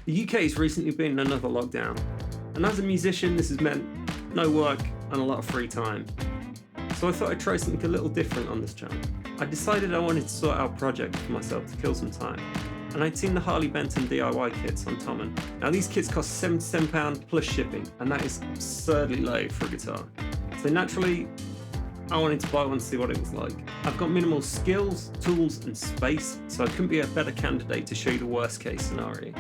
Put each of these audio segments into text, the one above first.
The UK has recently been in another lockdown, and as a musician this has meant no work and a lot of free time. So I thought I'd try something a little different on this channel. I decided I wanted to sort out a project for myself to kill some time, and I'd seen the Harley Benton DIY kits on Tele. Now these kits cost £77 plus shipping, and that is absurdly low for a guitar. So naturally, I wanted to buy one to see what it was like. I've got minimal skills, tools and space, so I couldn't be a better candidate to show you the worst case scenario.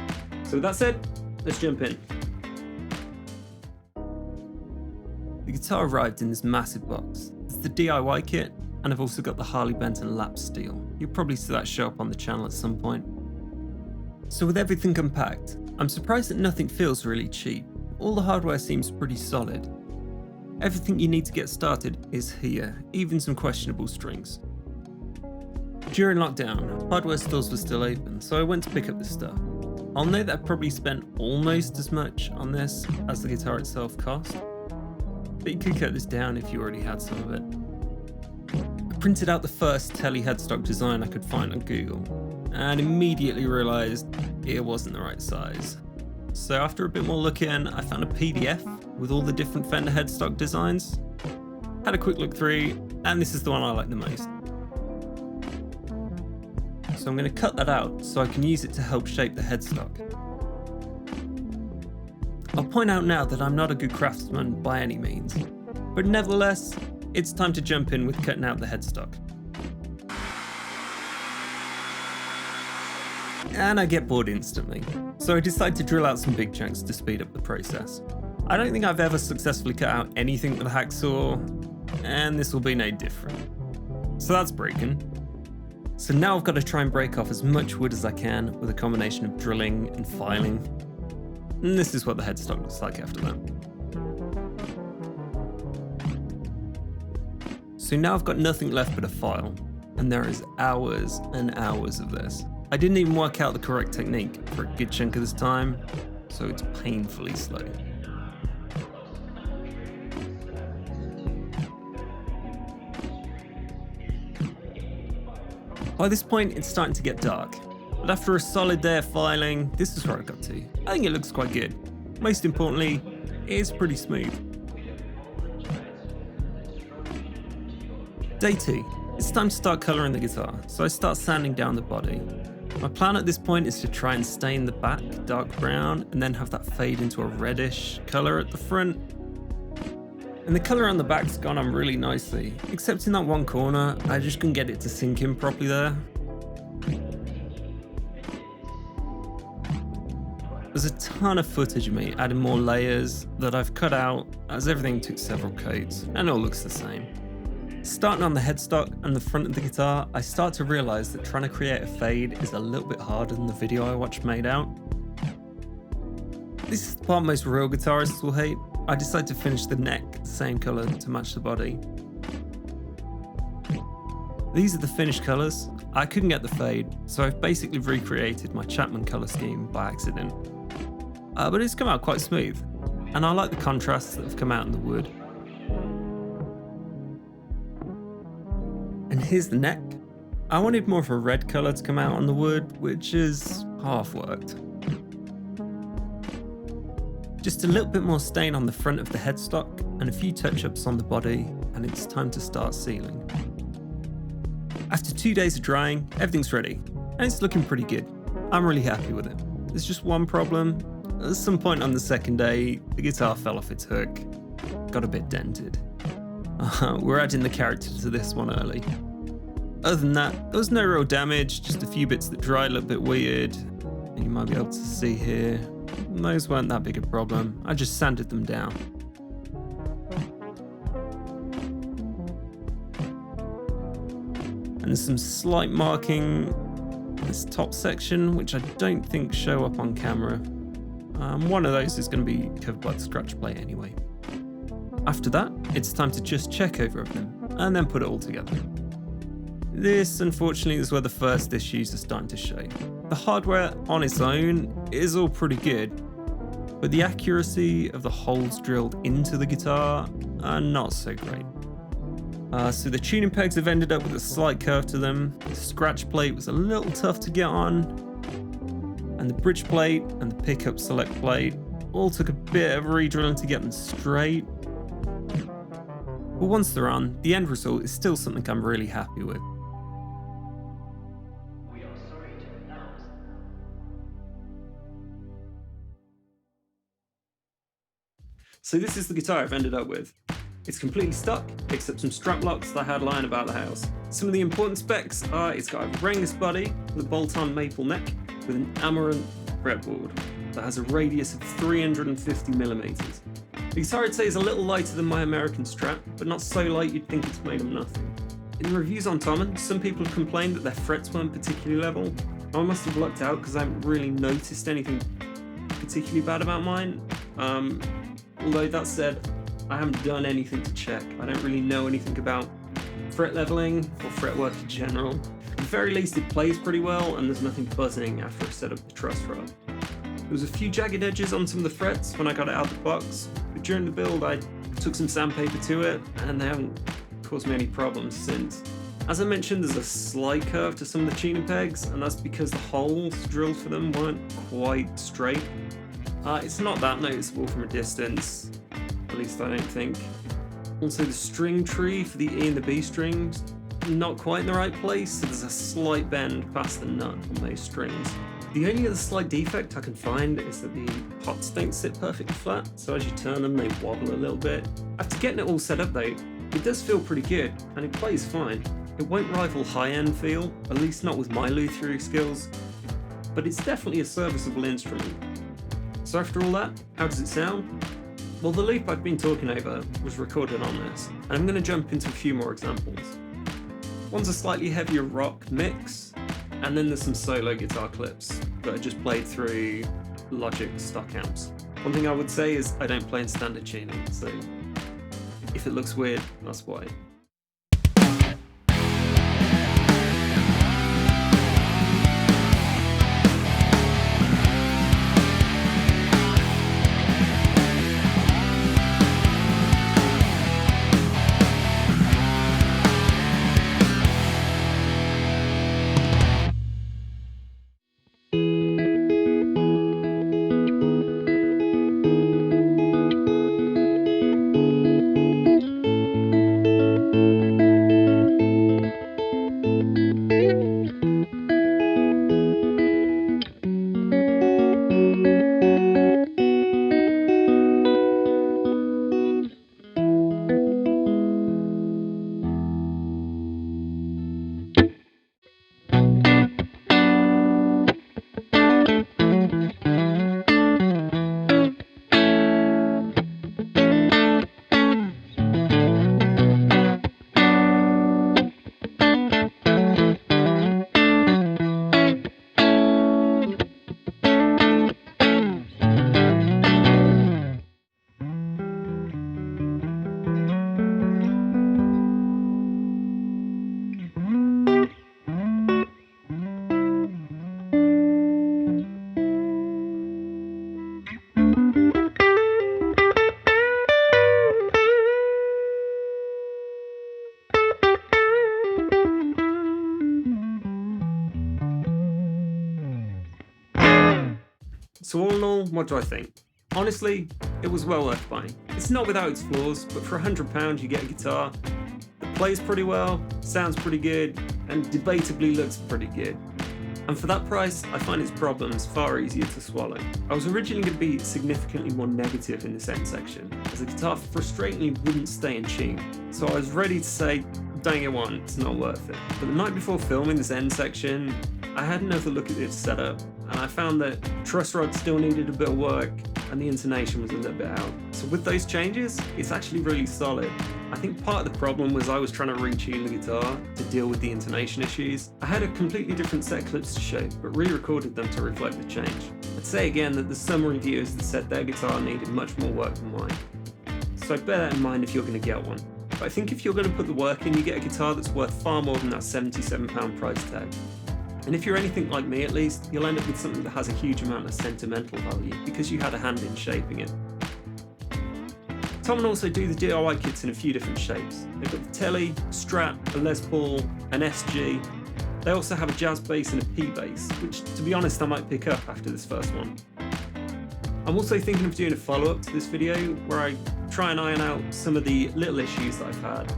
So with that said, let's jump in. The guitar arrived in this massive box. It's the DIY kit, and I've also got the Harley Benton lap steel. You'll probably see that show up on the channel at some point. So with everything unpacked, I'm surprised that nothing feels really cheap. All the hardware seems pretty solid. Everything you need to get started is here, even some questionable strings. During lockdown, hardware stores were still open, so I went to pick up this stuff. I'll note that I probably spent almost as much on this as the guitar itself cost, but you could cut this down if you already had some of it. I printed out the first Tele Headstock design I could find on Google, and immediately realised it wasn't the right size. So after a bit more looking, I found a PDF with all the different Fender headstock designs. Had a quick look through, and this is the one I like the most. So I'm going to cut that out so I can use it to help shape the headstock. I'll point out now that I'm not a good craftsman by any means, but nevertheless, it's time to jump in with cutting out the headstock. And I get bored instantly, so I decide to drill out some big chunks to speed up the process. I don't think I've ever successfully cut out anything with a hacksaw, and this will be no different. So that's broken. So now I've got to try and break off as much wood as I can with a combination of drilling and filing. And this is what the headstock looks like after that. So now I've got nothing left but a file, and there is hours and hours of this. I didn't even work out the correct technique for a good chunk of this time, so it's painfully slow. By this point, it's starting to get dark, but after a solid day of filing, this is where I got to. I think it looks quite good. Most importantly, it is pretty smooth. Day 2. It's time to start colouring the guitar, so I start sanding down the body. My plan at this point is to try and stain the back dark brown and then have that fade into a reddish colour at the front. And the colour on the back's gone on really nicely, except in that one corner, I just couldn't get it to sink in properly there. There's a ton of footage of me adding more layers that I've cut out as everything took several coats and it all looks the same. Starting on the headstock and the front of the guitar, I start to realise that trying to create a fade is a little bit harder than the video I watched made out. This is the part most real guitarists will hate. I decide to finish the neck the same colour to match the body. These are the finished colours. I couldn't get the fade, so I've basically recreated my Chapman colour scheme by accident. But it's come out quite smooth, and I like the contrasts that have come out in the wood. And here's the neck. I wanted more of a red colour to come out on the wood, which is half worked. Just a little bit more stain on the front of the headstock and a few touch-ups on the body, and it's time to start sealing. After 2 days of drying, everything's ready, and it's looking pretty good. I'm really happy with it. There's just one problem. At some point on the second day, the guitar fell off its hook, got a bit dented. We're adding the character to this one early. Other than that, there was no real damage, just a few bits that dried a little bit weird. You might be able to see here. Those weren't that big a problem, I just sanded them down. And there's some slight marking in this top section, which I don't think show up on camera. One of those is going to be covered by the scratch plate anyway. After that, it's time to just check over everything, and then put it all together. This, unfortunately, is where the first issues are starting to show. The hardware on its own is all pretty good, but the accuracy of the holes drilled into the guitar are not so great. So the tuning pegs have ended up with a slight curve to them, the scratch plate was a little tough to get on, and the bridge plate and the pickup select plate all took a bit of redrilling to get them straight. But once they're on, the end result is still something I'm really happy with. We are sorry to announce. So this is the guitar I've ended up with. It's completely stuck, except some strap locks that I had lying about the house. Some of the important specs are it's got a Rangus body with a bolt-on maple neck with an Amaranth fretboard that has a radius of 350mm. The guitar I'd say is a little lighter than my American Strat, but not so light you'd think it's made of nothing. In the reviews on Tele, some people have complained that their frets weren't particularly level. I must have lucked out because I haven't really noticed anything particularly bad about mine. Although that said, I haven't done anything to check. I don't really know anything about fret leveling or fretwork in general. At the very least it plays pretty well and there's nothing buzzing after I set up the truss rod. There was a few jagged edges on some of the frets when I got it out of the box, but during the build I took some sandpaper to it and they haven't caused me any problems since. As I mentioned, there's a slight curve to some of the tuning pegs, and that's because the holes drilled for them weren't quite straight. It's not that noticeable from a distance, at least I don't think. Also, the string tree for the E and the B strings, not quite in the right place, so there's a slight bend past the nut on those strings. The only other slight defect I can find is that the pots don't sit perfectly flat, so as you turn them they wobble a little bit. After getting it all set up though, it does feel pretty good, and it plays fine. It won't rival high-end feel, at least not with my luthiering skills, but it's definitely a serviceable instrument. So after all that, how does it sound? Well, the loop I've been talking over was recorded on this, and I'm going to jump into a few more examples. One's a slightly heavier rock mix, and then there's some solo guitar clips that are just played through Logic stock amps. One thing I would say is I don't play in standard tuning, so if it looks weird, that's why. So all in all, what do I think? Honestly, it was well worth buying. It's not without its flaws, but for £100 you get a guitar that plays pretty well, sounds pretty good, and debatably looks pretty good. And for that price, I find its problems far easier to swallow. I was originally going to be significantly more negative in this end section, as the guitar frustratingly wouldn't stay in tune. So I was ready to say, don't get one, it's not worth it. But the night before filming this end section, I had another look at its setup, and I found that the truss rod still needed a bit of work, and the intonation was a little bit out. So with those changes, it's actually really solid. I think part of the problem was I was trying to retune the guitar to deal with the intonation issues. I had a completely different set of clips to show, but re-recorded them to reflect the change. I'd say again that there's some reviewers that said their guitar needed much more work than mine. So bear that in mind if you're going to get one. But I think if you're going to put the work in, you get a guitar that's worth far more than that £77 price tag. And if you're anything like me at least, you'll end up with something that has a huge amount of sentimental value because you had a hand in shaping it. Tele also do the DIY kits in a few different shapes. They've got the Tele, Strat, a Les Paul, an SG. They also have a jazz bass and a P bass, which to be honest I might pick up after this first one. I'm also thinking of doing a follow-up to this video where I try and iron out some of the little issues that I've had.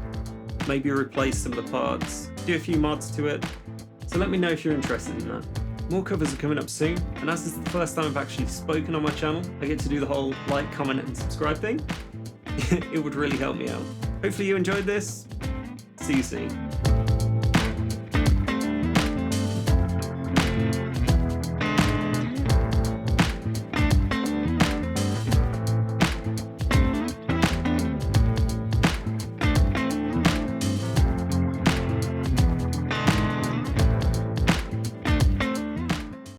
Maybe replace some of the parts, do a few mods to it, so let me know if you're interested in that. More covers are coming up soon, and as this is the first time I've actually spoken on my channel, I get to do the whole like, comment and subscribe thing. It would really help me out. Hopefully you enjoyed this. See you soon.